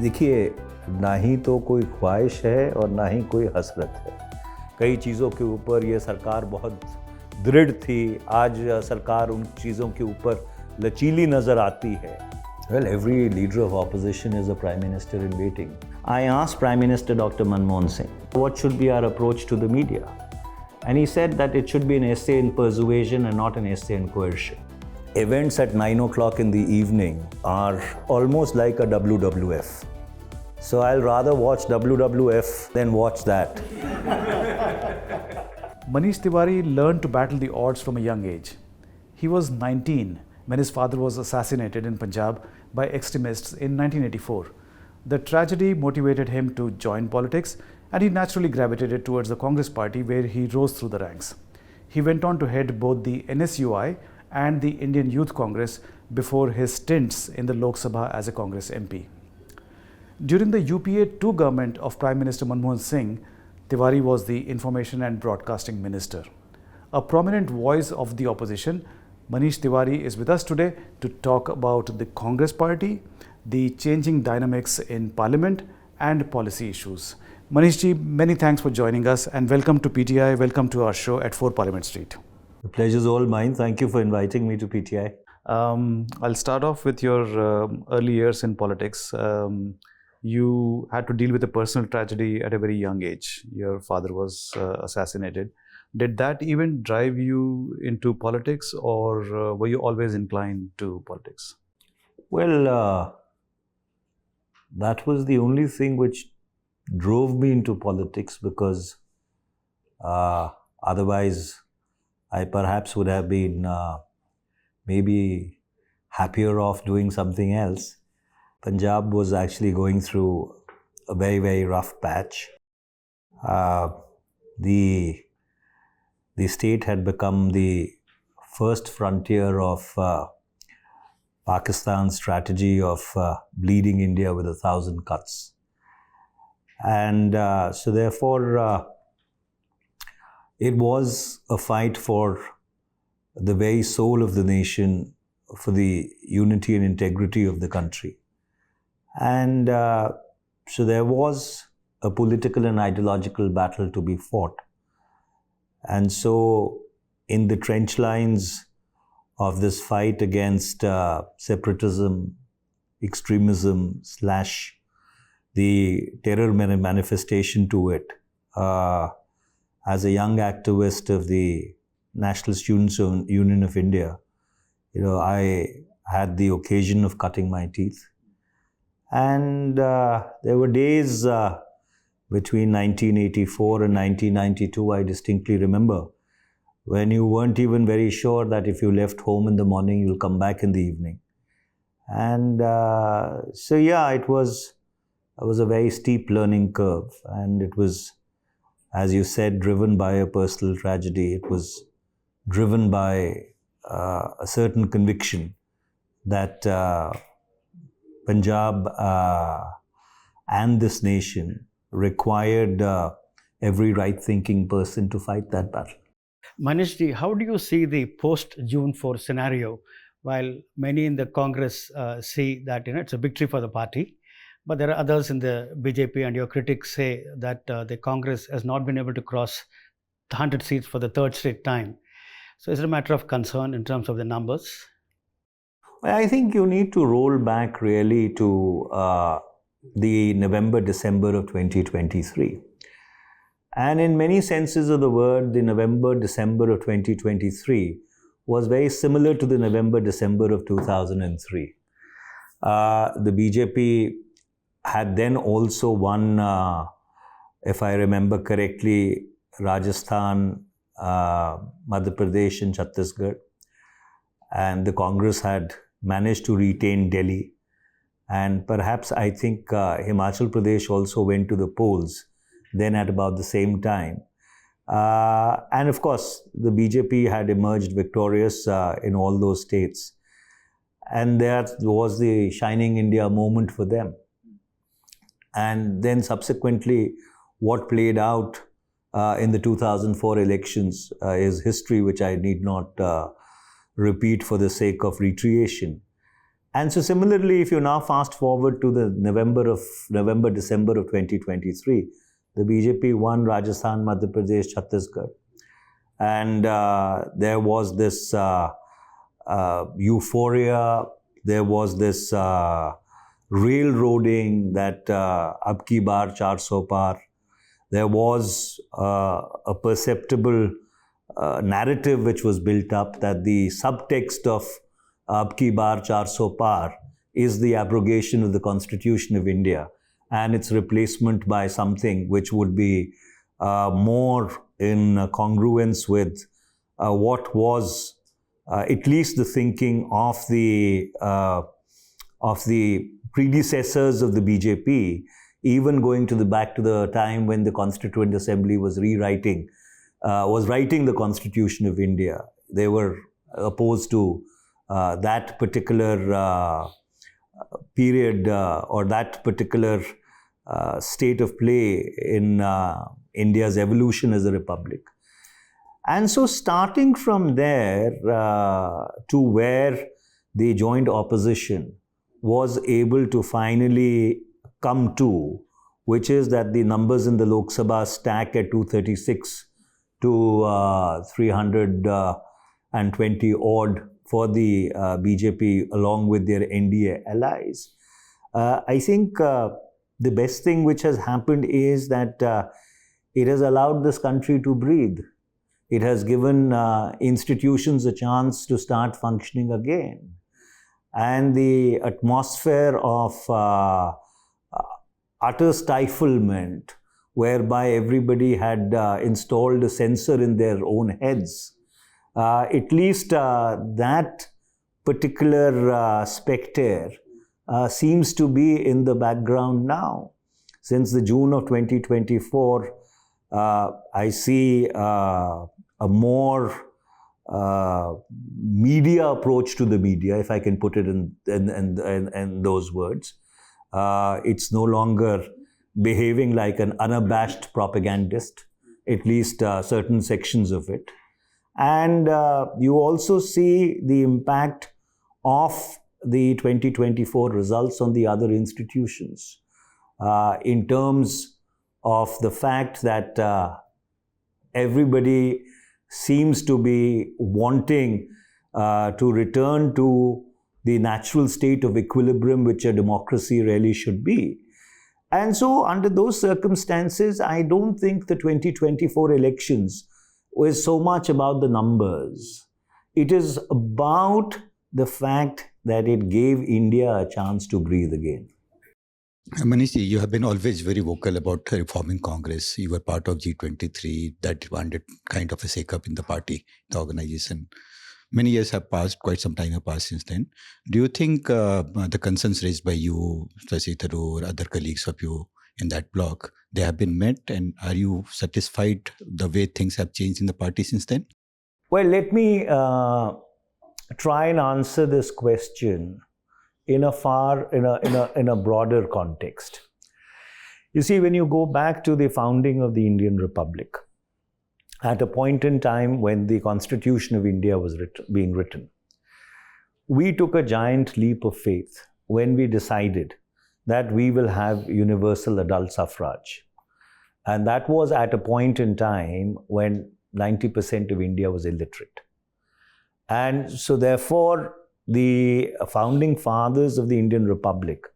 देखिए, ना ही तो कोई ख्वाहिश है और ना ही कोई हसरत है। कई चीज़ों के ऊपर ये सरकार बहुत दृढ़ थी, आज सरकार उन चीज़ों के ऊपर लचीली नज़र आती है। Well, every leader of opposition is a prime minister in waiting. I asked Prime Minister Dr. Manmohan Singh, what should be our approach to the media? And he said that it should be an essay in persuasion and not an essay in coercion. Events at 9 o'clock in the evening are almost like a WWF. So I'll rather watch WWF than watch that. Manish Tewari learned to battle the odds from a young age. He was 19 when his father was assassinated in Punjab by extremists in 1984. The tragedy motivated him to join politics, and he naturally gravitated towards the Congress party, where he rose through the ranks. He went on to head both the NSUI and the Indian Youth Congress before his stints in the Lok Sabha as a Congress MP. During the UPA 2 government of Prime Minister Manmohan Singh, Tewari was the Information and Broadcasting Minister. A prominent voice of the opposition, Manish Tewari is with us today to talk about the Congress party, the changing dynamics in Parliament and policy issues. Manish ji, many thanks for joining us and welcome to PTI, welcome to our show at 4 Parliament Street. The pleasure's all mine. Thank you for inviting me to PTI. I'll start off with your early years in politics. You had to deal with a personal tragedy at a very young age. Your father was assassinated. Did that even drive you into politics, or were you always inclined to politics? Well, that was the only thing which drove me into politics, because otherwise I perhaps would have been maybe happier off doing something else. Punjab was actually going through a very, very rough patch. The state had become the first frontier of Pakistan's strategy of bleeding India with 1,000 cuts. And so therefore, it was a fight for the very soul of the nation, for the unity and integrity of the country. And so there was a political and ideological battle to be fought. And so in the trench lines of this fight against separatism, extremism, / the terror manifestation to it, as a young activist of the National Students' Union of India, I had the occasion of cutting my teeth. And there were days between 1984 and 1992, I distinctly remember, when you weren't even very sure that if you left home in the morning, you'll come back in the evening. And so yeah, it was a very steep learning curve, and it was, as you said, driven by a personal tragedy. It was driven by a certain conviction that Punjab and this nation required every right-thinking person to fight that battle. Manish ji, how do you see the post-June 4 scenario? While many in the Congress see that it's a victory for the party, but there are others in the BJP, and your critics say that the Congress has not been able to cross the 100 seats for the third straight time. So is it a matter of concern in terms of the numbers? I think you need to roll back really to the November-December of 2023. And in many senses of the word, the November-December of 2023 was very similar to the November-December of 2003. The BJP had then also won, if I remember correctly, Rajasthan, Madhya Pradesh and Chhattisgarh. And the Congress had managed to retain Delhi. And perhaps I think Himachal Pradesh also went to the polls then at about the same time. And of course, the BJP had emerged victorious in all those states. And that was the Shining India moment for them. And then subsequently, what played out in the 2004 elections is history, which I need not repeat for the sake of recreation. And so similarly, if you now fast forward to the November-December of 2023, the BJP won Rajasthan, Madhya Pradesh, Chhattisgarh. And there was this euphoria, there was this railroading that ab ki baar 400 par. There was a perceptible narrative which was built up that the subtext of ab ki baar 400 par is the abrogation of the Constitution of India and its replacement by something which would be more in congruence with what was at least the thinking of the predecessors of the BJP, even going back to the time when the Constituent Assembly was writing the Constitution of India. They were opposed to that particular period or that particular state of play in India's evolution as a republic. And so starting from there to where the joint opposition was able to finally come to, which is that the numbers in the Lok Sabha stack at 236 to 320 odd for the BJP along with their NDA allies. I think the best thing which has happened is that it has allowed this country to breathe. It has given institutions a chance to start functioning again. And the atmosphere of utter stiflement, whereby everybody had installed a censor in their own heads, at least that particular spectre seems to be in the background now. Since the June of 2024, I see a more media approach to the media, if I can put it in those words. It's no longer behaving like an unabashed propagandist, at least certain sections of it. And you also see the impact of the 2024 results on the other institutions in terms of the fact that everybody seems to be wanting to return to the natural state of equilibrium which a democracy really should be. And so under those circumstances, I don't think the 2024 elections was so much about the numbers. It is about the fact that it gave India a chance to breathe again. Manish, you have been always very vocal about reforming Congress. You were part of G23 that demanded kind of a shake-up in the party, the organization. Many years have passed, quite some time have passed since then. Do you think the concerns raised by you, Shashi Tharoor, other colleagues of you in that bloc, they have been met? And are you satisfied the way things have changed in the party since then? Well, let me try and answer this question in a broader context. You see, when you go back to the founding of the Indian Republic, at a point in time when the Constitution of India was being written, we took a giant leap of faith when we decided that we will have universal adult suffrage. And that was at a point in time when 90% of India was illiterate. And so therefore, the founding fathers of the Indian Republic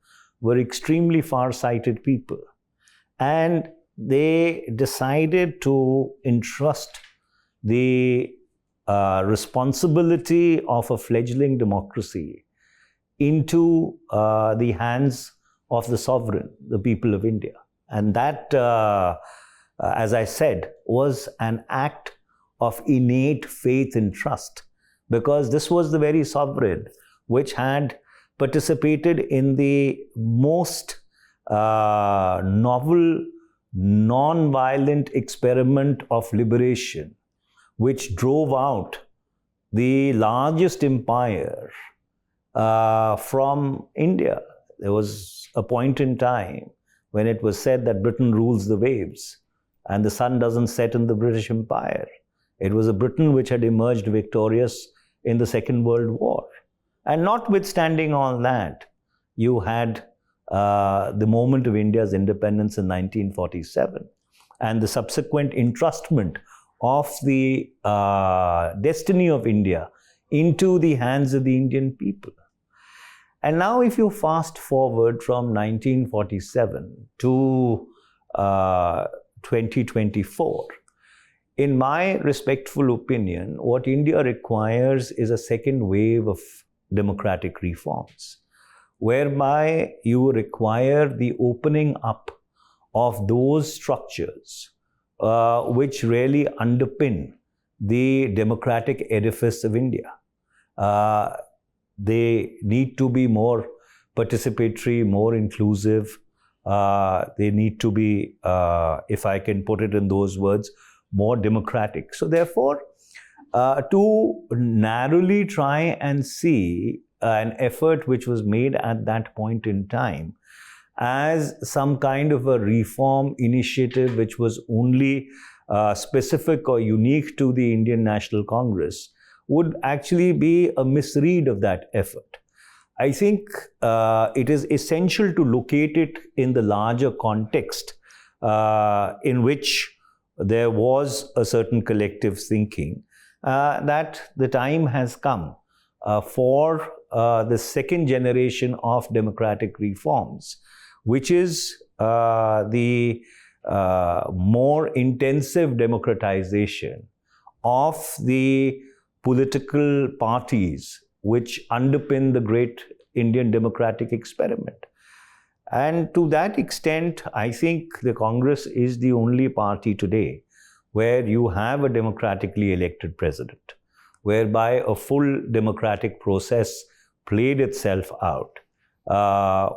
were extremely far-sighted people. And they decided to entrust the responsibility of a fledgling democracy into the hands of the sovereign, the people of India. And that, as I said, was an act of innate faith and trust, because this was the very sovereign which had participated in the most novel, non-violent experiment of liberation, which drove out the largest empire from India. There was a point in time when it was said that Britain rules the waves and the sun doesn't set in the British Empire. It was a Britain which had emerged victorious in the Second World War. And notwithstanding all that, you had the moment of India's independence in 1947 and the subsequent entrustment of the destiny of India into the hands of the Indian people. And now if you fast forward from 1947 to 2024, in my respectful opinion, what India requires is a second wave of democratic reforms, whereby you require the opening up of those structures which really underpin the democratic edifice of India. They need to be more participatory, more inclusive. They need to be, if I can put it in those words, more democratic. So therefore, to narrowly try and see an effort which was made at that point in time as some kind of a reform initiative which was only specific or unique to the Indian National Congress would actually be a misread of that effort. I think it is essential to locate it in the larger context in which there was a certain collective thinking that the time has come for the second generation of democratic reforms, which is the more intensive democratization of the political parties which underpin the great Indian democratic experiment. And to that extent, I think the Congress is the only party today where you have a democratically elected president, whereby a full democratic process played itself out,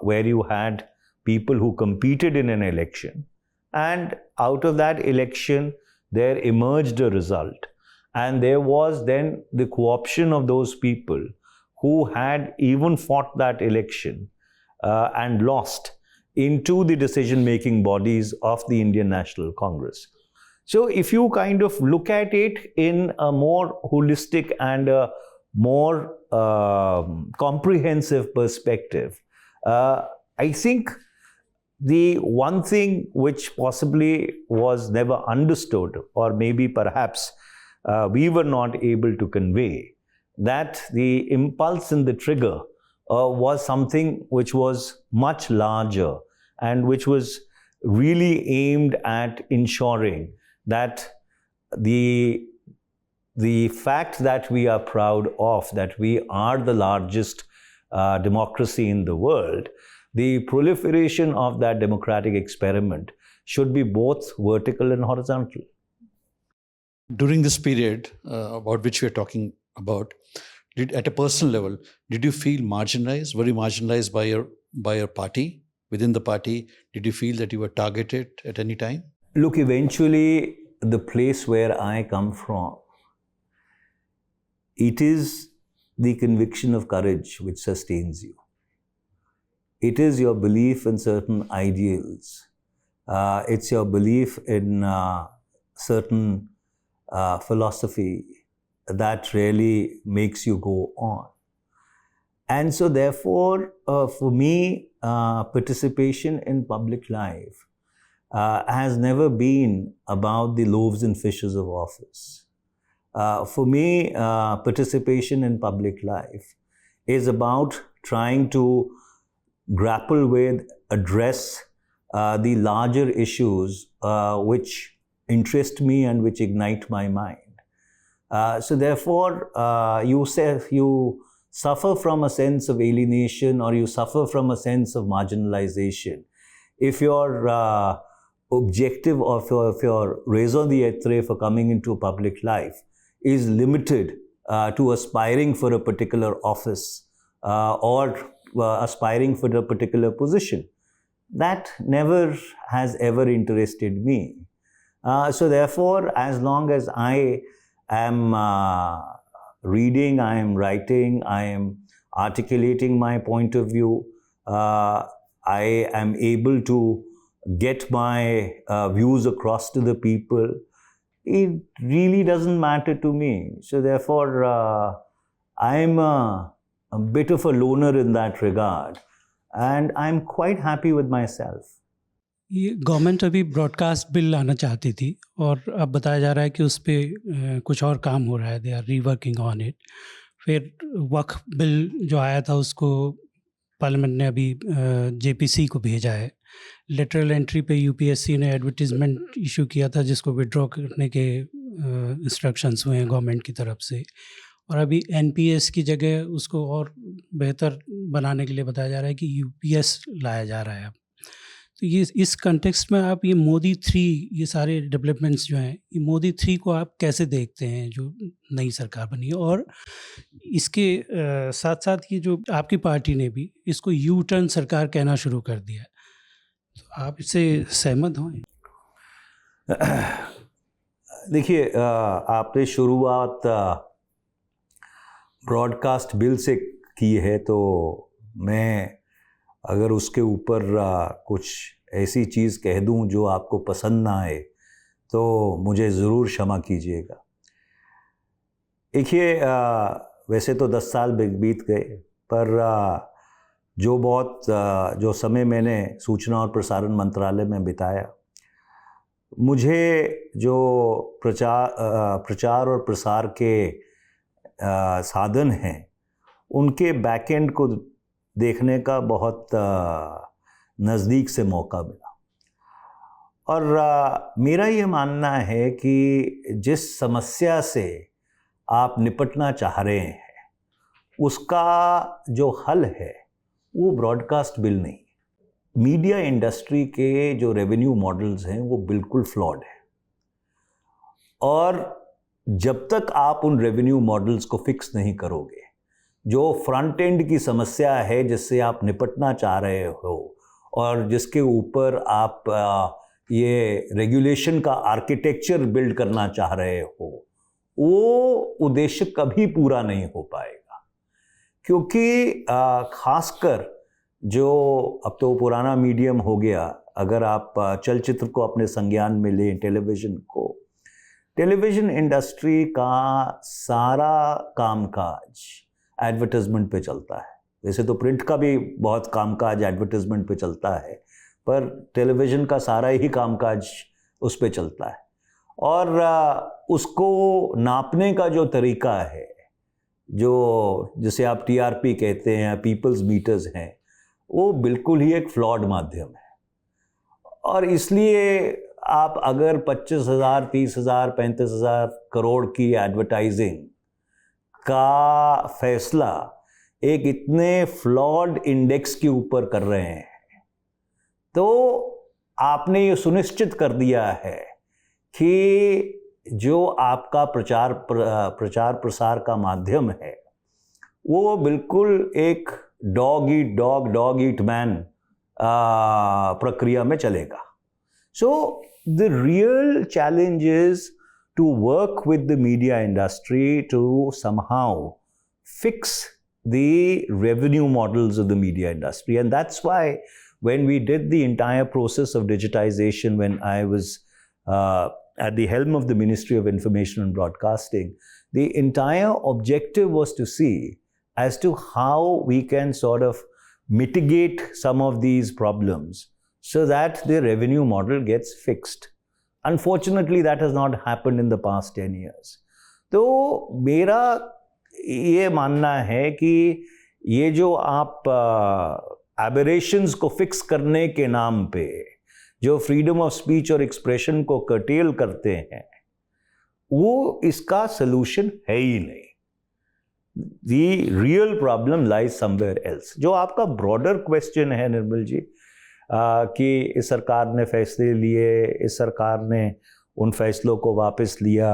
where you had people who competed in an election, and out of that election, there emerged a result. And there was then the co-option of those people who had even fought that election and lost into the decision-making bodies of the Indian National Congress. So if you kind of look at it in a more holistic and a more comprehensive perspective, I think the one thing which possibly was never understood, or maybe perhaps we were not able to convey, that the impulse and the trigger was something which was much larger and which was really aimed at ensuring that the fact that we are proud of, that we are the largest democracy in the world, the proliferation of that democratic experiment should be both vertical and horizontal. During this period about which we are talking about, at a personal level, did you feel marginalized? Were you marginalized by your party? Within the party, did you feel that you were targeted at any time? Look, eventually, the place where I come from, it is the conviction of courage which sustains you. It is your belief in certain ideals. It's your belief in certain philosophy that really makes you go on. And so therefore, for me, participation in public life has never been about the loaves and fishes of office. For me, participation in public life is about trying to grapple with, address the larger issues which interest me and which ignite my mind. So therefore, you suffer from a sense of alienation, or you suffer from a sense of marginalization if your objective of your raison d'etre for coming into public life is limited to aspiring for a particular office or aspiring for a particular position. That never has ever interested me. So therefore, as long as I am reading, I am writing, I am articulating my point of view, I am able to get my views across to the people, it really doesn't matter to me. So therefore, I am a bit of a loner in that regard, and I'm quite happy with myself. ये government अभी broadcast bill लाना चाहती थी और अब बताया जा रहा है कि उस पर कुछ और काम हो रहा है, they are reworking on it. फिर वक्फ बिल जो आया था उसको पार्लियामेंट ने अभी जेपीसी को भेजा है। लेटरल एंट्री पे यूपीएससी ने एडवर्टीजमेंट इशू किया था जिसको विड्रॉ करने के इंस्ट्रक्शंस हुए हैं गवर्नमेंट की तरफ से, और अभी एनपीएस की जगह उसको और बेहतर बनाने के लिए बताया जा रहा है कि यूपीएस लाया जा रहा है अब। तो ये इस कंटेक्स्ट में आप ये मोदी 3, ये सारे डेवलपमेंट्स जो हैं, ये मोदी 3 को आप कैसे देखते हैं जो नई सरकार बनी है? और इसके साथ साथ ये जो आपकी पार्टी ने भी इसको यू टर्न सरकार कहना शुरू कर दिया है, तो आप इससे सहमत हों? देखिए, आपने शुरुआत ब्रॉडकास्ट बिल से की है, तो मैं अगर उसके ऊपर कुछ ऐसी चीज़ कह दूं जो आपको पसंद ना आए तो मुझे ज़रूर क्षमा कीजिएगा। देखिए, वैसे तो 10 साल बीत गए, पर जो समय मैंने सूचना और प्रसारण मंत्रालय में बिताया, मुझे जो प्रचार और प्रसार के साधन हैं उनके बैकएंड को देखने का बहुत नज़दीक से मौका मिला। और मेरा ये मानना है कि जिस समस्या से आप निपटना चाह रहे हैं उसका जो हल है वो ब्रॉडकास्ट बिल नहीं। मीडिया इंडस्ट्री के जो रेवेन्यू मॉडल्स हैं वो बिल्कुल फ्लॉड है, और जब तक आप उन रेवेन्यू मॉडल्स को फिक्स नहीं करोगे, जो फ्रंट एंड की समस्या है जिससे आप निपटना चाह रहे हो और जिसके ऊपर आप ये रेगुलेशन का आर्किटेक्चर बिल्ड करना चाह रहे हो, वो उद्देश्य कभी पूरा नहीं हो पाएगा। क्योंकि खासकर जो अब तो पुराना मीडियम हो गया, अगर आप चलचित्र को अपने संज्ञान में लें, टेलीविज़न इंडस्ट्री का सारा कामकाज एडवर्टाइजमेंट पे चलता है। वैसे तो प्रिंट का भी बहुत कामकाज एडवर्टाइजमेंट पे चलता है, पर टेलीविज़न का सारा ही कामकाज उस पे चलता है। और उसको नापने का जो तरीका है, जो जिसे आप टीआरपी कहते हैं, पीपल्स मीटर्स हैं, वो बिल्कुल ही एक फ्लॉड माध्यम है। और इसलिए आप अगर 25,000, 30,000, 35,000 करोड़ की एडवर्टाइजिंग का फैसला एक इतने फ्लॉड इंडेक्स के ऊपर कर रहे हैं, तो आपने ये सुनिश्चित कर दिया है कि जो आपका प्रचार प्रसार का माध्यम है वो बिल्कुल एक डॉग ईट मैन प्रक्रिया में चलेगा। So the real challenge is to work with the media industry to somehow fix the revenue models of the media industry. And that's why when we did the entire process of digitization, when I was at the helm of the Ministry of Information and Broadcasting, the entire objective was to see as to how we can sort of mitigate some of these problems so that the revenue model gets fixed. Unfortunately, that has not happened in the past 10 years. तो मेरा ये मानना है कि ये जो आप aberrations को फिक्स करने के नाम पे जो फ्रीडम ऑफ स्पीच और एक्सप्रेशन को कर्टेल करते हैं, वो इसका सलूशन है ही नहीं। The real problem lies somewhere else. जो आपका ब्रॉडर क्वेश्चन है निर्मल जी, कि इस सरकार ने फैसले लिए, इस सरकार ने उन फैसलों को वापस लिया,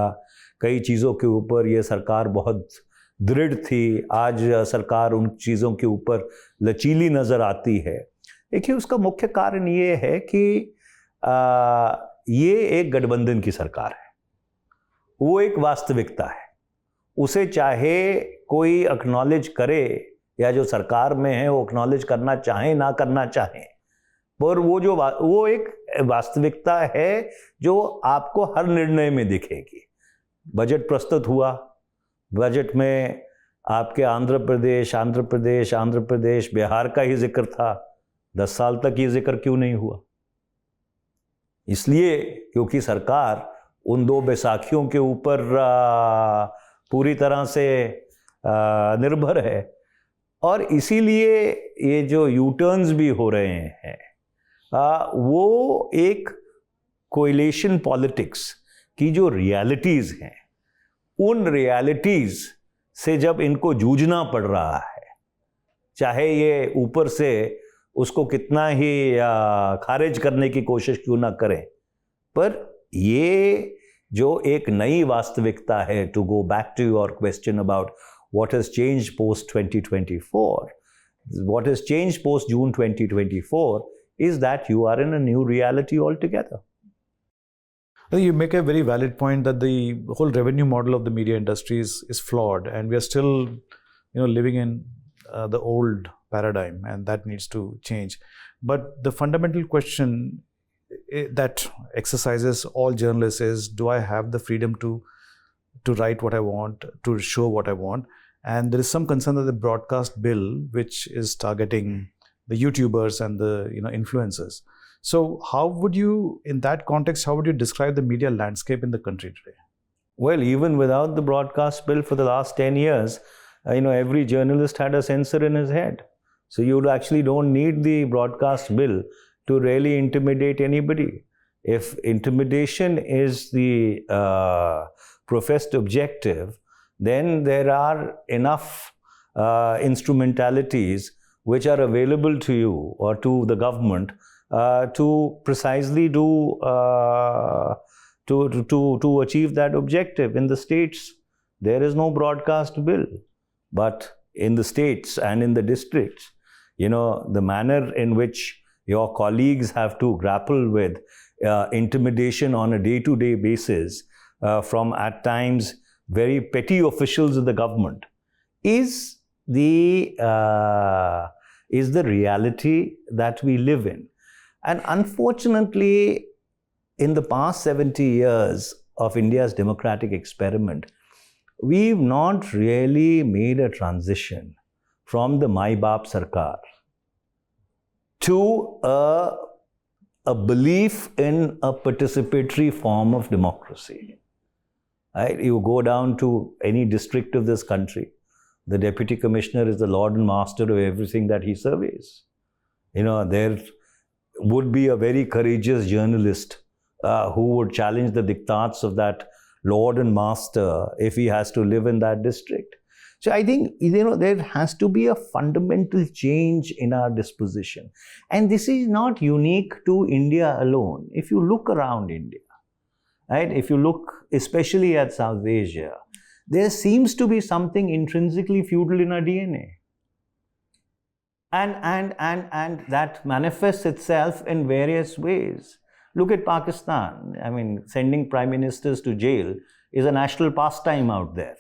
कई चीज़ों के ऊपर ये सरकार बहुत दृढ़ थी, आज सरकार उन चीज़ों के ऊपर लचीली नज़र आती है। देखिए, उसका मुख्य कारण ये है कि ये एक गठबंधन की सरकार है, वो एक वास्तविकता है। उसे चाहे कोई एक्नॉलेज करे या जो सरकार में है वो एक्नॉलेज करना चाहे ना करना चाहे, पर वो एक वास्तविकता है जो आपको हर निर्णय में दिखेगी। बजट प्रस्तुत हुआ, बजट में आपके आंध्र प्रदेश, बिहार का ही जिक्र था, 10 साल तक ये जिक्र क्यों नहीं हुआ? इसलिए क्योंकि सरकार उन 2 बैसाखियों के ऊपर पूरी तरह से निर्भर है, और इसीलिए ये जो यू टर्न्स भी हो रहे हैं वो एक कोएलिशन पॉलिटिक्स की जो रियलिटीज़ हैं, उन रियलिटीज़ से जब इनको जूझना पड़ रहा है, चाहे ये ऊपर से उसको कितना ही खारिज करने की कोशिश क्यों ना करें, पर ये जो एक नई वास्तविकता है, to go back to your question about what has changed post 2024, what has changed post June 2024 is that you are in a new reality altogether. You make a very valid point that the whole revenue model of the media industry is flawed, and we are still, living in the old paradigm, and that needs to change. But the fundamental question that exercises all journalists is: do I have the freedom to write what I want, to show what I want? And there is some concern that the broadcast bill, which is targeting the YouTubers and the influencers. So how would you, in that context, how would you describe the media landscape in the country today? Well, even without the broadcast bill for the last 10 years, every journalist had a censor in his head. So you actually don't need the broadcast bill to really intimidate anybody. If intimidation is the professed objective, then there are enough instrumentalities which are available to you or to the government to precisely do to achieve that objective. In the states, there is no broadcast bill, but in the states and in the districts, the manner in which your colleagues have to grapple with intimidation on a day-to-day basis from at times very petty officials of the government is the reality that we live in. And unfortunately, in the past 70 years of India's democratic experiment, we've not really made a transition from the Mai Baap Sarkar to a belief in a participatory form of democracy. Right? You go down to any district of this country, the deputy commissioner is the lord and master of everything that he surveys. There would be a very courageous journalist who would challenge the diktats of that lord and master if he has to live in that district. So I think, there has to be a fundamental change in our disposition. And this is not unique to India alone. If you look around India, right, if you look especially at South Asia, there seems to be something intrinsically feudal in our DNA. And that manifests itself in various ways. Look at Pakistan. Sending prime ministers to jail is a national pastime out there.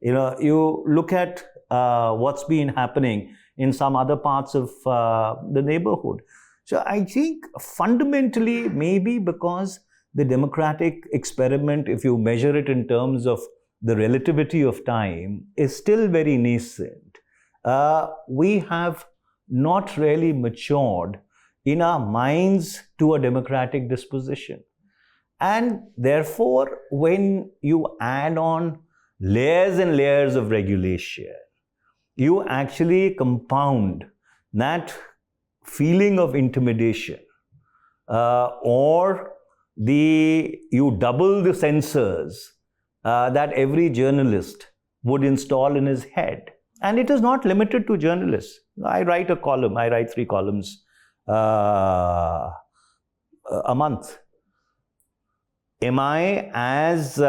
You look at what's been happening in some other parts of the neighborhood. So I think fundamentally, maybe because the democratic experiment, if you measure it in terms of the relativity of time, is still very nascent. We have not really matured in our minds to a democratic disposition. And therefore, when you add on layers and layers of regulation, you actually compound that feeling of intimidation, or you double the censors that every journalist would install in his head. And it is not limited to journalists. I write a column, I write 3 columns a month. Am I as,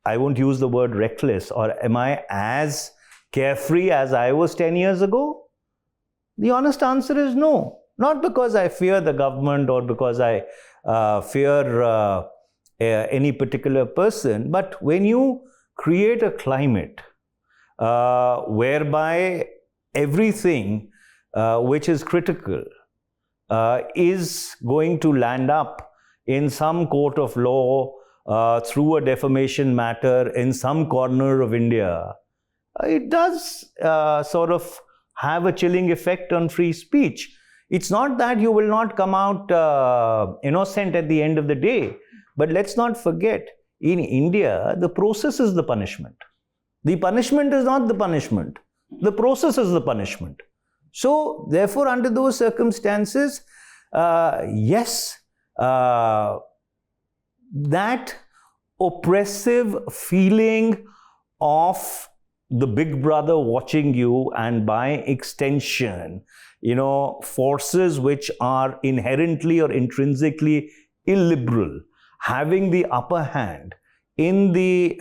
I won't use the word reckless, or am I as carefree as I was 10 years ago? The honest answer is no. Not because I fear the government or because I fear any particular person, but when you create a climate whereby everything which is critical is going to land up in some court of law through a defamation matter in some corner of India, it does sort of have a chilling effect on free speech. It's not that you will not come out innocent at the end of the day, but let's not forget, in India, the process is the punishment. The punishment is not the punishment. The process is the punishment. So, therefore, under those circumstances, yes, that oppressive feeling of the big brother watching you, and by extension, forces which are inherently or intrinsically illiberal, having the upper hand in the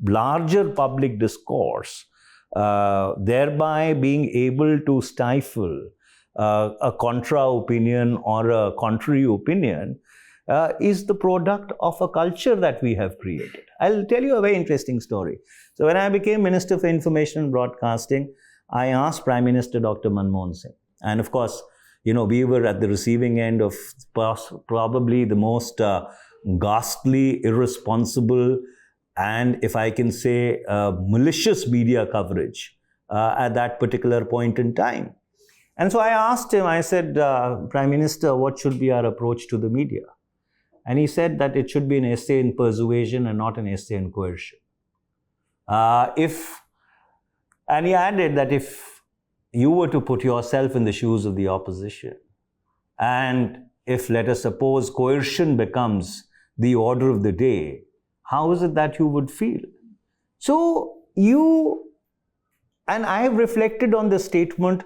larger public discourse, thereby being able to stifle a contra opinion or a contrary opinion, is the product of a culture that we have created. I'll tell you a very interesting story. So when I became Minister for Information and Broadcasting, I asked Prime Minister Dr. Manmohan Singh. And of course, we were at the receiving end of probably the most ghastly, irresponsible, and if I can say, malicious media coverage at that particular point in time. And so I asked him, I said, Prime Minister, what should be our approach to the media? And he said that it should be an essay in persuasion and not an essay in coercion. And he added that if you were to put yourself in the shoes of the opposition, and if, let us suppose, coercion becomes the order of the day, how is it that you would feel? So and I have reflected on this statement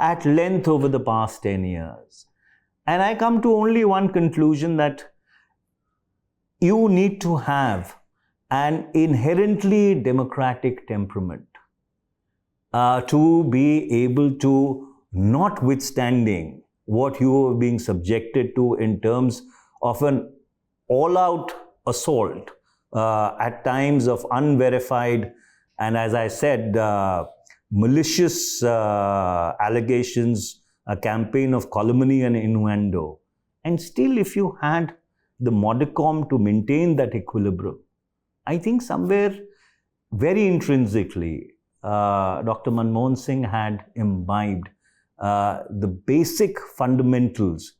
at length over the past 10 years. And I come to only one conclusion, that you need to have an inherently democratic temperament to be able to, notwithstanding what you are being subjected to in terms of an all-out assault, at times of unverified and, as I said, malicious allegations, a campaign of calumny and innuendo. And still, if you had the modicum to maintain that equilibrium, I think somewhere very intrinsically, Dr. Manmohan Singh had imbibed the basic fundamentals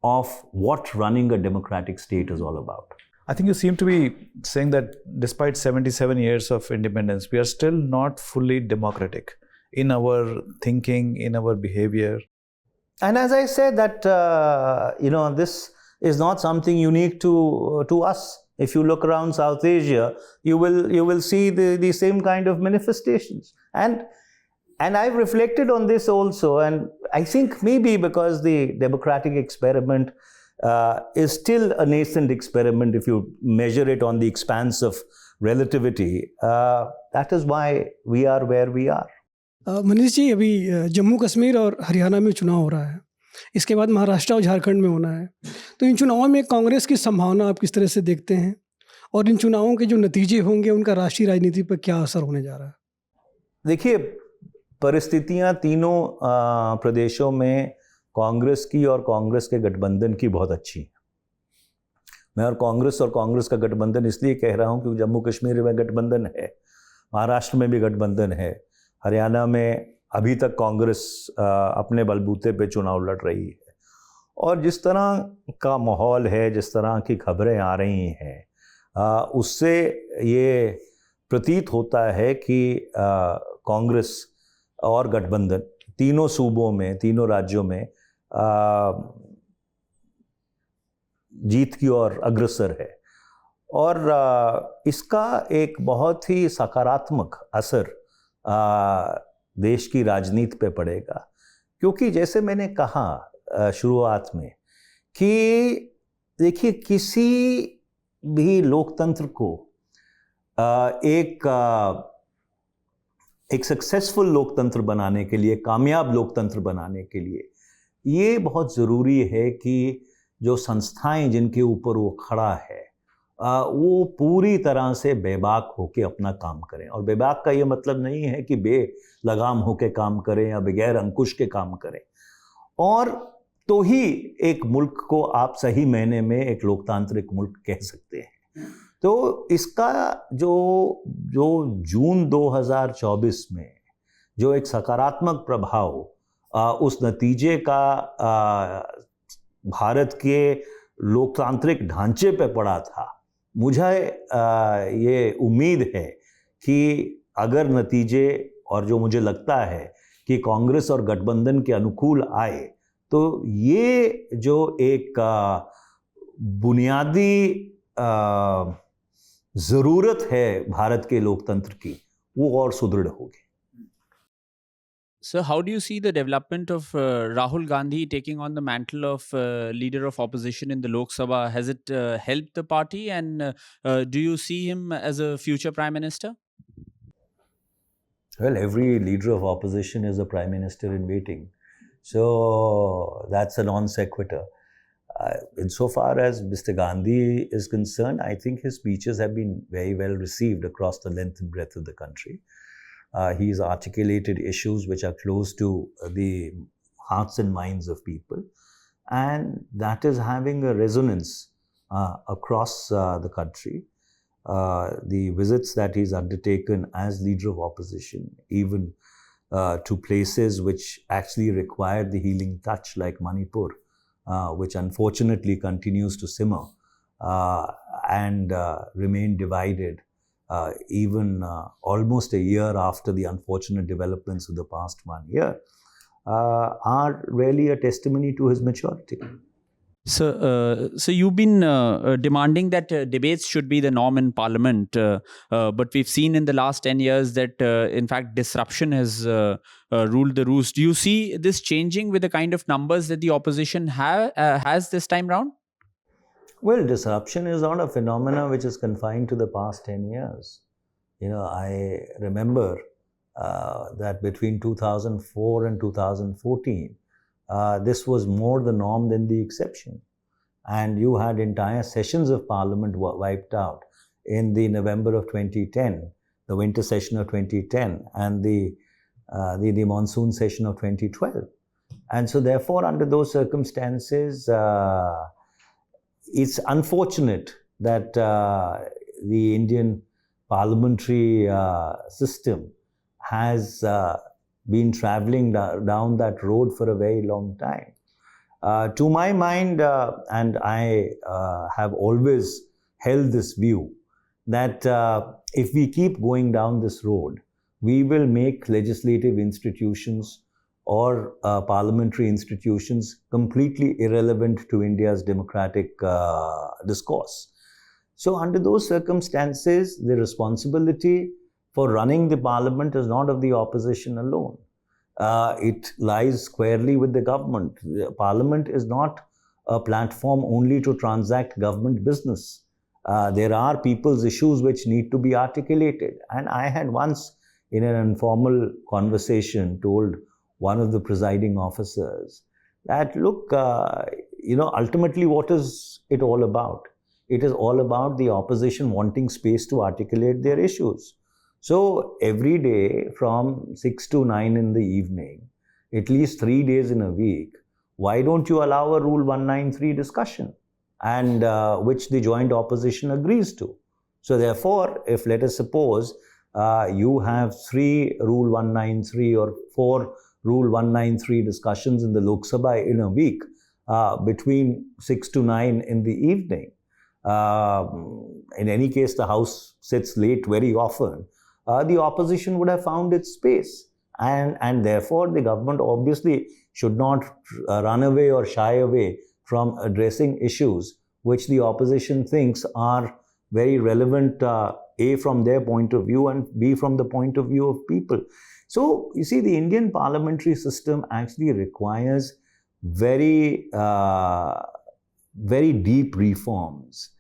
of what running a democratic state is all about. I think you seem to be saying that despite 77 years of independence, we are still not fully democratic in our thinking, in our behavior. And as I said, that this is not something unique to us. If you look around South Asia, you will see the same kind of manifestations. And I've reflected on this also, and I think maybe because the democratic experiment is still a nascent experiment if you measure it on the expanse of relativity, that is why we are where we are. Manish ji, अभी जम्मू कश्मीर और हरियाणा में चुनाव हो रहा है, इसके बाद महाराष्ट्र और झारखंड में होना है, तो इन चुनावों में कांग्रेस की संभावना आप किस तरह से देखते हैं, और इन चुनावों के जो नतीजे होंगे उनका राष्ट्रीय राजनीति पर क्या असर होने जा रहा है? देखिए, परिस्थितियां तीनों प्रदेशों में कांग्रेस की और कांग्रेस के गठबंधन की बहुत अच्छी है। मैं और कांग्रेस का गठबंधन इसलिए कह रहा हूं क्योंकि जम्मू कश्मीर में गठबंधन है, महाराष्ट्र में भी गठबंधन है, हरियाणा में अभी तक कांग्रेस अपने बलबूते पे चुनाव लड़ रही है। और जिस तरह का माहौल है, जिस तरह की खबरें आ रही हैं, उससे ये प्रतीत होता है कि कांग्रेस और गठबंधन तीनों सूबों में, तीनों राज्यों में जीत की ओर अग्रसर है। और इसका एक बहुत ही सकारात्मक असर देश की राजनीति पे पड़ेगा, क्योंकि जैसे मैंने कहा शुरुआत में कि देखिए, किसी भी लोकतंत्र को एक सक्सेसफुल लोकतंत्र बनाने के लिए, कामयाब लोकतंत्र बनाने के लिए, ये बहुत ज़रूरी है कि जो संस्थाएं जिनके ऊपर वो खड़ा है वो पूरी तरह से बेबाक होकर अपना काम करें। और बेबाक का ये मतलब नहीं है कि बेलगाम होकर काम करें या बगैर अंकुश के काम करें। और तो ही एक मुल्क को आप सही मायने में एक लोकतांत्रिक मुल्क कह सकते हैं। तो इसका जो जून 2024 में जो एक सकारात्मक प्रभाव उस नतीजे का भारत के लोकतांत्रिक ढांचे पे पड़ा था, मुझे ये उम्मीद है कि अगर नतीजे, और जो मुझे लगता है कि कांग्रेस और गठबंधन के अनुकूल आए, तो ये जो एक बुनियादी ज़रूरत है भारत के लोकतंत्र की, वो और सुदृढ़ होगी। So, how do you see the development of Rahul Gandhi taking on the mantle of leader of opposition in the Lok Sabha? Has it helped the party, and do you see him as a future prime minister? Well, every leader of opposition is a prime minister in waiting. So that's a non sequitur. Insofar as Mr. Gandhi is concerned, I think his speeches have been very well received across the length and breadth of the country. He's articulated issues which are close to the hearts and minds of people, and that is having a resonance across the country. The visits that he's undertaken as leader of opposition, even to places which actually require the healing touch, like Manipur, which unfortunately continues to simmer and remain divided, even almost a year after the unfortunate developments of the past 1 year, are really a testimony to his maturity. So you've been demanding that debates should be the norm in Parliament, but we've seen in the last 10 years that, in fact, disruption has ruled the roost. Do you see this changing with the kind of numbers that the opposition has this time round? Well, disruption is not a phenomenon which is confined to the past 10 years. You know, I remember that between 2004 and 2014, this was more the norm than the exception. And you had entire sessions of Parliament wiped out in the November of 2010, the winter session of 2010, and the monsoon session of 2012. And so therefore, under those circumstances, it's unfortunate that the Indian parliamentary system has been traveling down that road for a very long time. To my mind, and I have always held this view, that if we keep going down this road, we will make legislative institutions or parliamentary institutions completely irrelevant to India's democratic discourse. So under those circumstances, the responsibility for running the parliament is not of the opposition alone. It lies squarely with the government. The parliament is not a platform only to transact government business. There are people's issues which need to be articulated. And I had once, in an informal conversation, told one of the presiding officers that, look, ultimately what is it all about? It is all about the opposition wanting space to articulate their issues. So every day from 6 to 9 in the evening, at least 3 days in a week, why don't you allow a Rule 193 discussion, and which the joint opposition agrees to? So therefore, if let us suppose you have 3 Rule 193 or 4 Rule 193 discussions in the Lok Sabha in a week between 6 to 9 in the evening. In any case, the House sits late very often. The opposition would have found its space. And therefore, the government obviously should not run away or shy away from addressing issues which the opposition thinks are very relevant, A, from their point of view, and B, from the point of view of people. So, you see, the Indian parliamentary system actually requires very, very deep reforms.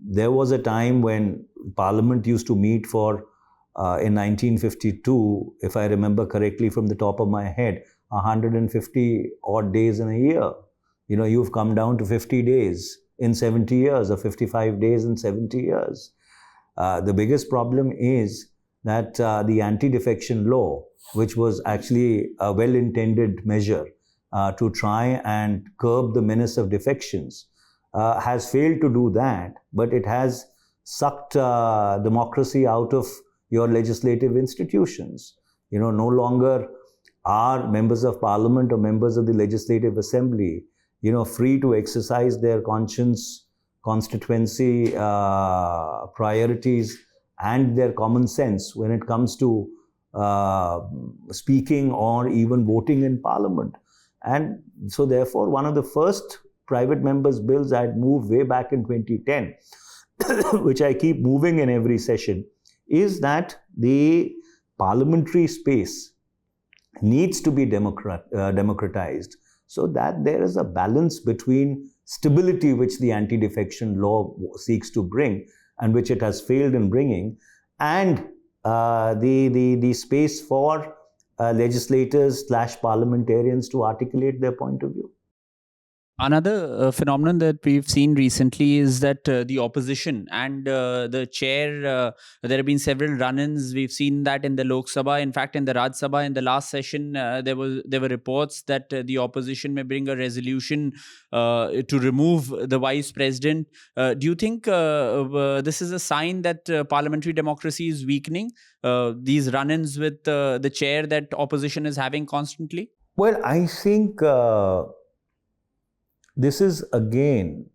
There was a time when Parliament used to meet for, in 1952, if I remember correctly from the top of my head, 150 odd days in a year. You know, you've come down to 50 days in 70 years, or 55 days in 70 years. The biggest problem is that the anti-defection law, which was actually a well-intended measure, to try and curb the menace of defections, has failed to do that, but it has sucked democracy out of your legislative institutions. No longer are members of parliament or members of the legislative assembly, free to exercise their conscience, constituency priorities, and their common sense when it comes to speaking or even voting in parliament. And so therefore, one of the first private members' bills I had moved way back in 2010, which I keep moving in every session, is that the parliamentary space needs to be democratized, so that there is a balance between stability, which the anti-defection law seeks to bring and which it has failed in bringing, and the space for legislators / parliamentarians to articulate their point of view. Another phenomenon that we've seen recently is that the opposition and the chair, there have been several run-ins. We've seen that in the Lok Sabha. In fact, in the Raj Sabha, in the last session, there were reports that the opposition may bring a resolution to remove the vice president. Do you think this is a sign that parliamentary democracy is weakening? These run-ins with the chair that opposition is having constantly? Well, I think this is again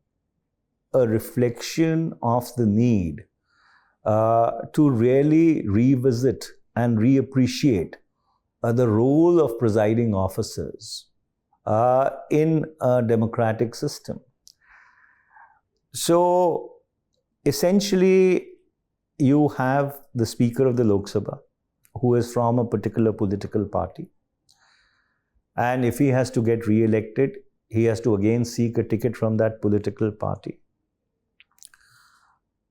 a reflection of the need to really revisit and reappreciate the role of presiding officers in a democratic system. So essentially, you have the Speaker of the Lok Sabha, who is from a particular political party. And if he has to get re-elected, he has to again seek a ticket from that political party.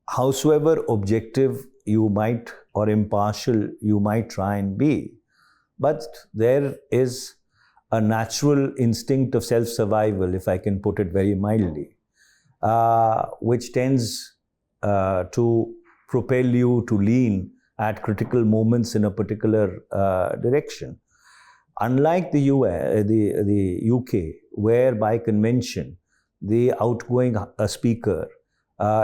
Howsoever objective you might or impartial you might try and be, but there is a natural instinct of self-survival, if I can put it very mildly, which tends to propel you to lean at critical moments in a particular direction. Unlike the UK, where by convention the outgoing speaker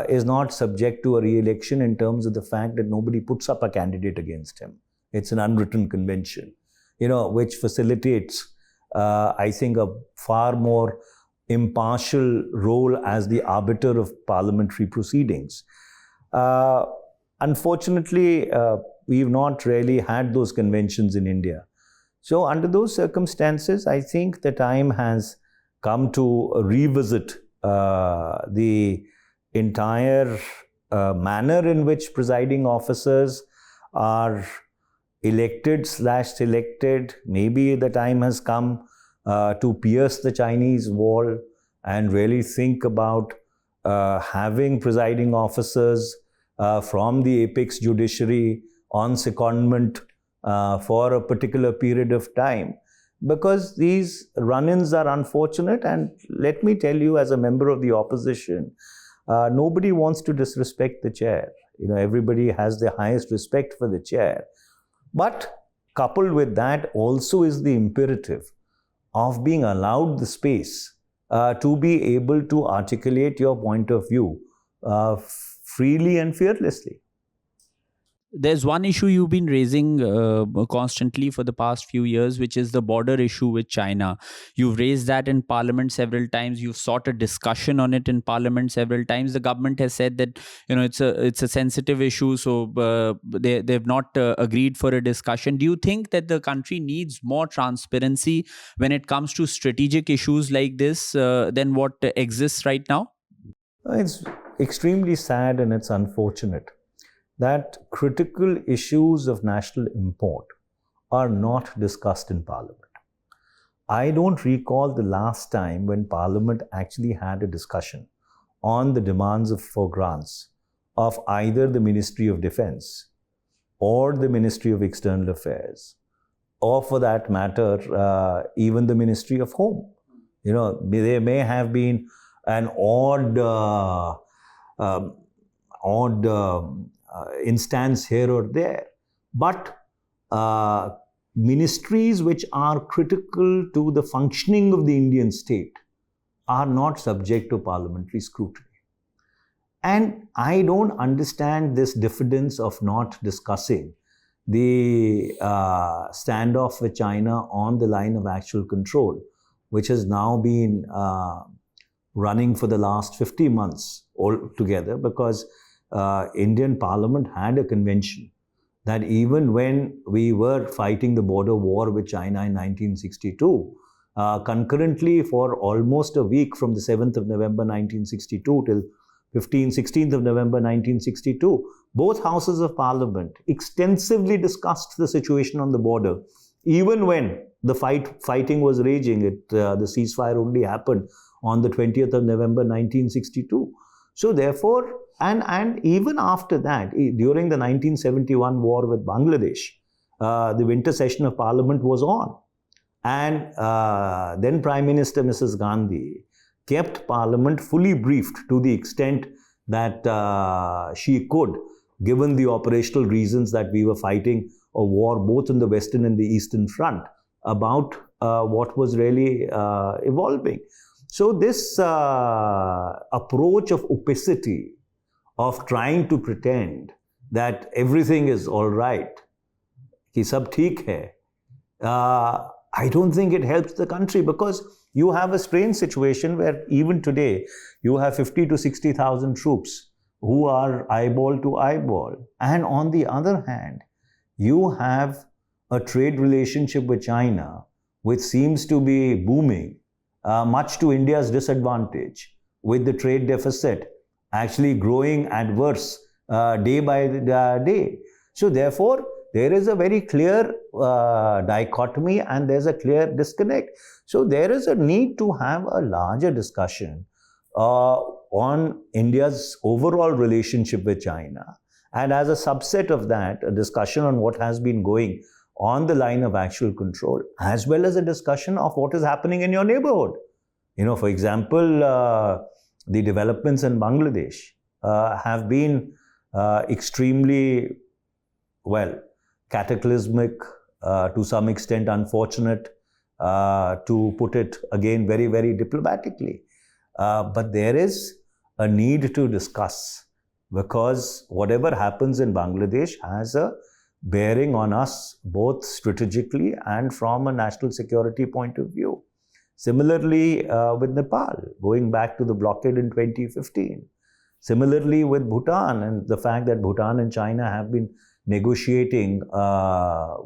is not subject to a re-election in terms of the fact that nobody puts up a candidate against him. It's an unwritten convention, which facilitates, I think, a far more impartial role as the arbiter of parliamentary proceedings. Unfortunately, we've not really had those conventions in India. So under those circumstances, I think the time has come to revisit the entire manner in which presiding officers are elected / selected. Maybe the time has come to pierce the Chinese wall and really think about having presiding officers from the apex judiciary on secondment for a particular period of time, because these run-ins are unfortunate. And let me tell you, as a member of the opposition, nobody wants to disrespect the chair. Everybody has the highest respect for the chair. But coupled with that also is the imperative of being allowed the space to be able to articulate your point of view freely and fearlessly. There's one issue you've been raising constantly for the past few years, which is the border issue with China. You've raised that in Parliament several times. You've sought a discussion on it in Parliament several times. The government has said that it's a sensitive issue, so they've not agreed for a discussion. Do you think that the country needs more transparency when it comes to strategic issues like this than what exists right now? It's extremely sad and it's unfortunate that critical issues of national import are not discussed in Parliament. I don't recall the last time when Parliament actually had a discussion on the demands for grants of either the Ministry of Defense or the Ministry of External Affairs, or for that matter, even the Ministry of Home. There may have been an odd instance here or there, but ministries which are critical to the functioning of the Indian state are not subject to parliamentary scrutiny. And I don't understand this diffidence of not discussing the standoff with China on the line of actual control, which has now been running for the last 50 months altogether, because Indian Parliament had a convention that even when we were fighting the border war with China in 1962, concurrently for almost a week from the 7th of November 1962 till 16th of November 1962, both houses of parliament extensively discussed the situation on the border. Even when the fighting was raging, the ceasefire only happened on the 20th of November 1962. So therefore, and even after that, during the 1971 war with Bangladesh, the winter session of parliament was on. And then Prime Minister Mrs. Gandhi kept Parliament fully briefed to the extent that she could, given the operational reasons that we were fighting a war both in the Western and the Eastern Front, about what was really evolving. So this approach of opacity, of trying to pretend that everything is all right, ki sab theek hai, I don't think it helps the country, because you have a strange situation where even today you have 50 to 60,000 troops who are eyeball to eyeball. And on the other hand, you have a trade relationship with China which seems to be booming, much to India's disadvantage, with the trade deficit actually growing adverse day by day. So therefore, there is a very clear dichotomy and there's a clear disconnect. So there is a need to have a larger discussion on India's overall relationship with China. And as a subset of that, a discussion on what has been going on the line of actual control, as well as a discussion of what is happening in your neighborhood. You know, for example, the developments in Bangladesh have been extremely, cataclysmic, to some extent unfortunate, to put it again very, very diplomatically. But there is a need to discuss, because whatever happens in Bangladesh has a bearing on us both strategically and from a national security point of view. Similarly with Nepal, going back to the blockade in 2015. Similarly with Bhutan, and the fact that Bhutan and China have been negotiating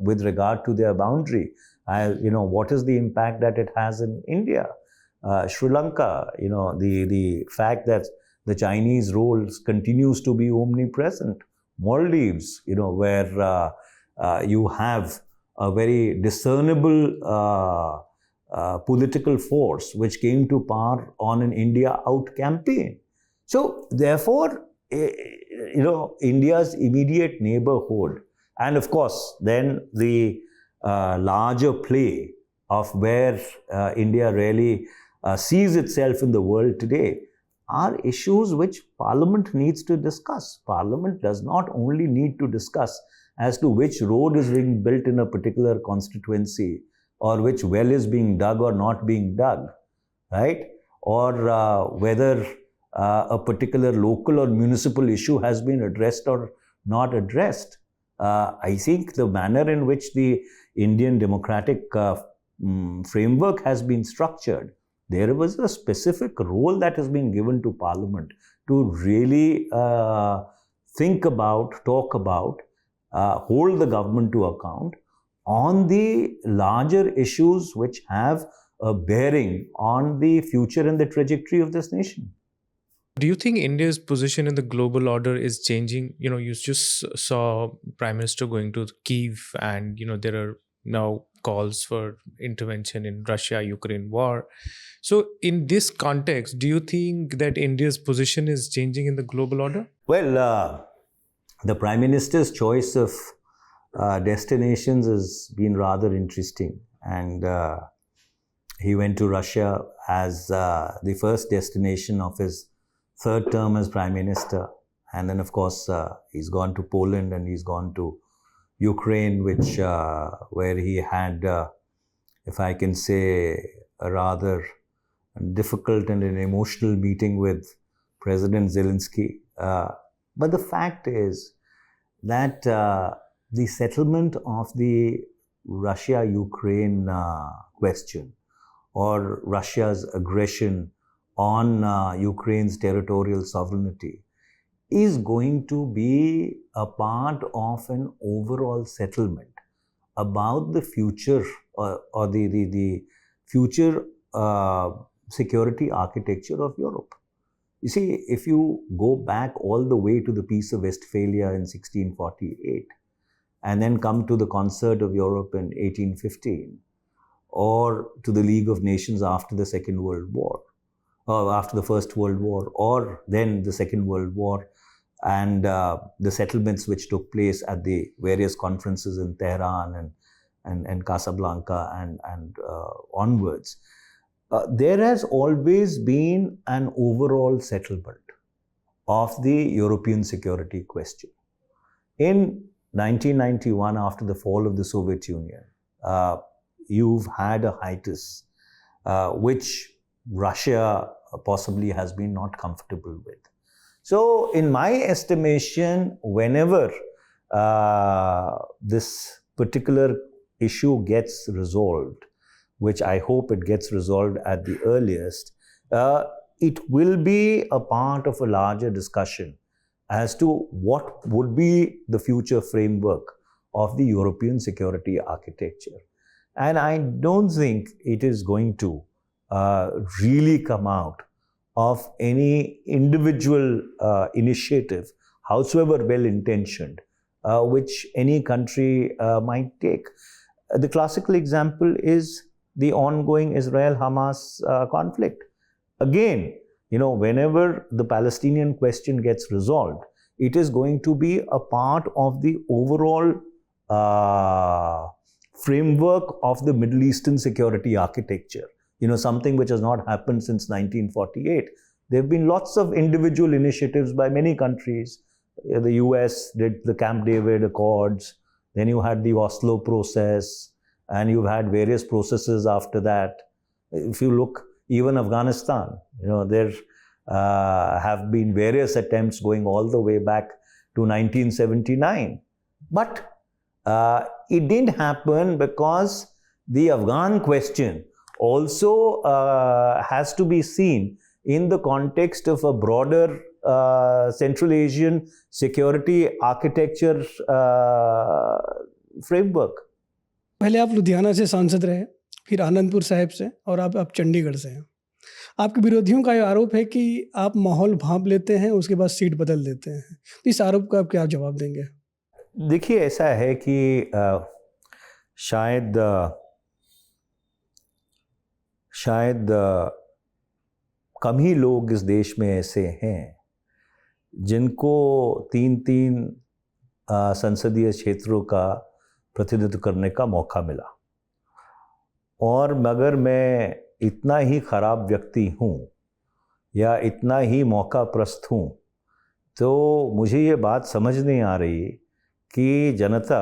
with regard to their boundary. What is the impact that it has in India? Sri Lanka, the fact that the Chinese role continues to be omnipresent. Maldives, where you have a very discernible political force which came to power on an India out campaign. So therefore, India's immediate neighborhood, and of course, then the larger play of where India really sees itself in the world today, are issues which Parliament needs to discuss. Parliament does not only need to discuss as to which road is being built in a particular constituency, or which well is being dug or not being dug, right? Or whether a particular local or municipal issue has been addressed or not addressed. I think the manner in which the Indian democratic framework has been structured, there was a specific role that has been given to Parliament to really think about, talk about, hold the government to account on the larger issues which have a bearing on the future and the trajectory of this nation. Do you think India's position in the global order is changing? You just saw Prime Minister going to Kyiv, and there are now calls for intervention in Russia-Ukraine war. So in this context, do you think that India's position is changing in the global order? Well, the Prime Minister's choice of destinations has been rather interesting. And he went to Russia as the first destination of his third term as Prime Minister. And then, of course, he's gone to Poland and he's gone to Ukraine, which where he had, if I can say, a rather difficult and an emotional meeting with President Zelensky. But the fact is that the settlement of the Russia-Ukraine question, or Russia's aggression on Ukraine's territorial sovereignty, is going to be a part of an overall settlement about the future or the future security architecture of Europe. You see, if you go back all the way to the Peace of Westphalia in 1648, and then come to the Concert of Europe in 1815, or to the League of Nations after the Second World War, or after the First World War, or then the Second World War, and the settlements which took place at the various conferences in Tehran and Casablanca and onwards, there has always been an overall settlement of the European security question. In 1991, after the fall of the Soviet Union, you've had a hiatus which Russia possibly has been not comfortable with. So, in my estimation, whenever this particular issue gets resolved, which I hope it gets resolved at the earliest, it will be a part of a larger discussion as to what would be the future framework of the European security architecture. And I don't think it is going to really come out of any individual initiative, howsoever well-intentioned, which any country might take. The classical example is the ongoing Israel-Hamas conflict. Again, whenever the Palestinian question gets resolved, it is going to be a part of the overall framework of the Middle Eastern security architecture. Something which has not happened since 1948. There have been lots of individual initiatives by many countries. The US did the Camp David Accords, then you had the Oslo process, and you've had various processes after that. If you look, even Afghanistan, there have been various attempts going all the way back to 1979. But it didn't happen because the Afghan question also has to be seen in the context of a broader Central Asian security architecture framework. पहले आप लुधियाना से सांसद रहे, फिर आनंदपुर साहिब से, और आप चंडीगढ़ से हैं। आपके विरोधियों का ये आरोप है कि आप माहौल भांप लेते हैं, उसके बाद सीट बदल देते हैं। तो इस आरोप का आप क्या जवाब देंगे? देखिए, ऐसा है कि शायद कम ही लोग इस देश में ऐसे हैं जिनको 3 संसदीय क्षेत्रों का प्रतिनिधित्व करने का मौका मिला। और मगर मैं इतना ही खराब व्यक्ति हूँ या इतना ही मौकाप्रस्त हूँ, तो मुझे ये बात समझ नहीं आ रही कि जनता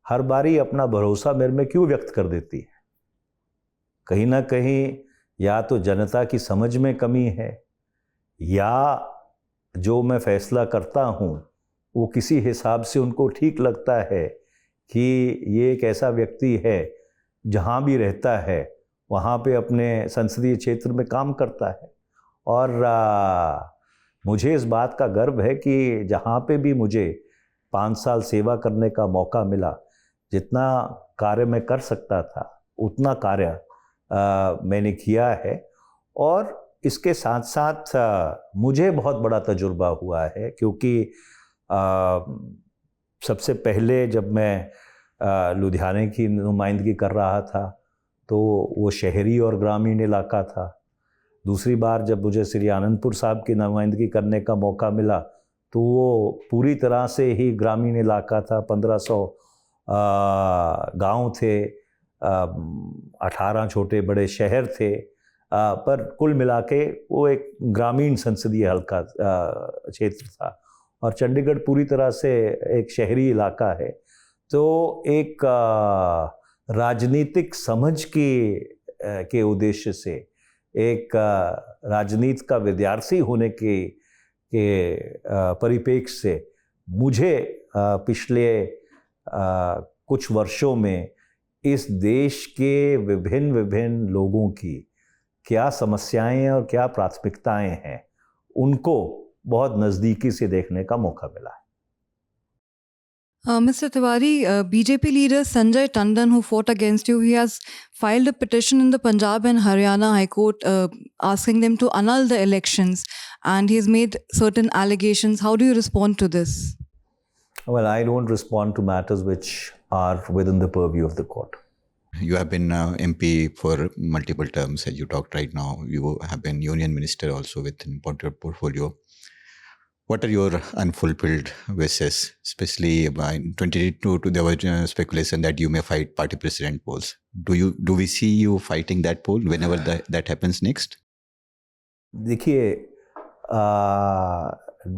हर बारी अपना भरोसा मेरे में क्यों व्यक्त कर देती है। कहीं ना कहीं या तो जनता की समझ में कमी है, या जो मैं फैसला करता हूँ वो किसी हिसाब से उनको ठीक लगता है कि ये एक ऐसा व्यक्ति है जहाँ भी रहता है वहाँ पे अपने संसदीय क्षेत्र में काम करता है। और मुझे इस बात का गर्व है कि जहाँ पे भी मुझे 5 साल सेवा करने का मौका मिला, जितना कार्य मैं कर सकता था उतना कार्य मैंने किया है। और इसके साथ साथ मुझे बहुत बड़ा तजुर्बा हुआ है, क्योंकि सबसे पहले जब मैं लुधियाने की नुमाइंदगी कर रहा था तो वो शहरी और ग्रामीण इलाका था। दूसरी बार जब मुझे श्री आनंदपुर साहब की नुमाइंदगी करने का मौका मिला तो वो पूरी तरह से ही ग्रामीण इलाका था। 1500 गांव थे, 18 छोटे बड़े शहर थे, पर कुल मिला के वो एक ग्रामीण संसदीय हल्का क्षेत्र था। और चंडीगढ़ पूरी तरह से एक शहरी इलाका है। तो एक राजनीतिक समझ के उद्देश्य से, एक राजनीति का विद्यार्थी होने के परिप्रेक्ष्य से मुझे पिछले कुछ वर्षों में इस देश के विभिन्न लोगों की क्या समस्याएं हैं और क्या प्राथमिकताएं हैं, उनको बहुत नज़दीकी से देखने का मौका मिला है। Mr. Tewari, BJP leader Sanjay Tandon, who fought against you, he has filed a petition in the Punjab and Haryana High Court asking them to annul the elections, and he's made certain allegations. How do you respond to this? Well, I don't respond to matters which are within the purview of the court. You have been MP for multiple terms, as you talked right now. You have been union minister also with an important portfolio. What are your unfulfilled wishes? Especially by 2022, there was speculation that you may fight party president polls. Do we see you fighting that poll whenever that happens next? देखिए,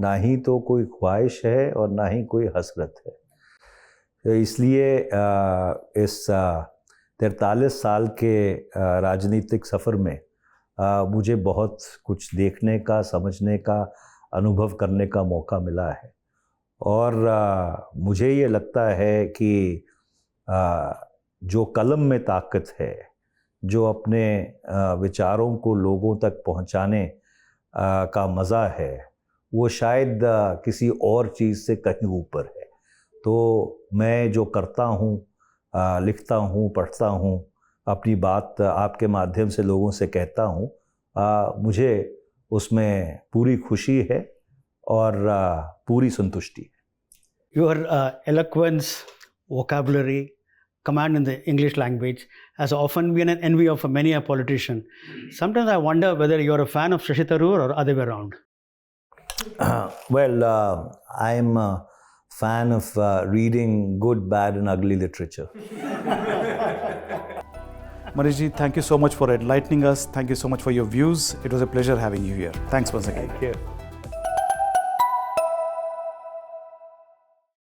ना ही तो कोई ख्वाहिश है और ना ही कोई हसरत है। तो इसलिए इस 43 साल के राजनीतिक सफ़र में मुझे बहुत कुछ देखने का, समझने का, अनुभव करने का मौका मिला है। और मुझे ये लगता है कि जो कलम में ताकत है, जो अपने विचारों को लोगों तक पहुंचाने का मज़ा है, वो शायद किसी और चीज़ से कहीं ऊपर है। तो मैं जो करता हूँ, लिखता हूँ, पढ़ता हूँ, अपनी बात आपके माध्यम से लोगों से कहता हूँ, मुझे उसमें पूरी खुशी है और पूरी संतुष्टि है। Your eloquence, vocabulary, command in the English language has often been an envy of many a politician. Sometimes I wonder whether you're a fan of Shashi Tharoor or other way around. Well, I'm a fan of reading good, bad and ugly literature. Manish ji, thank you so much for enlightening us. Thank you so much for your views. It was a pleasure having you here. Thanks once again. Thank you.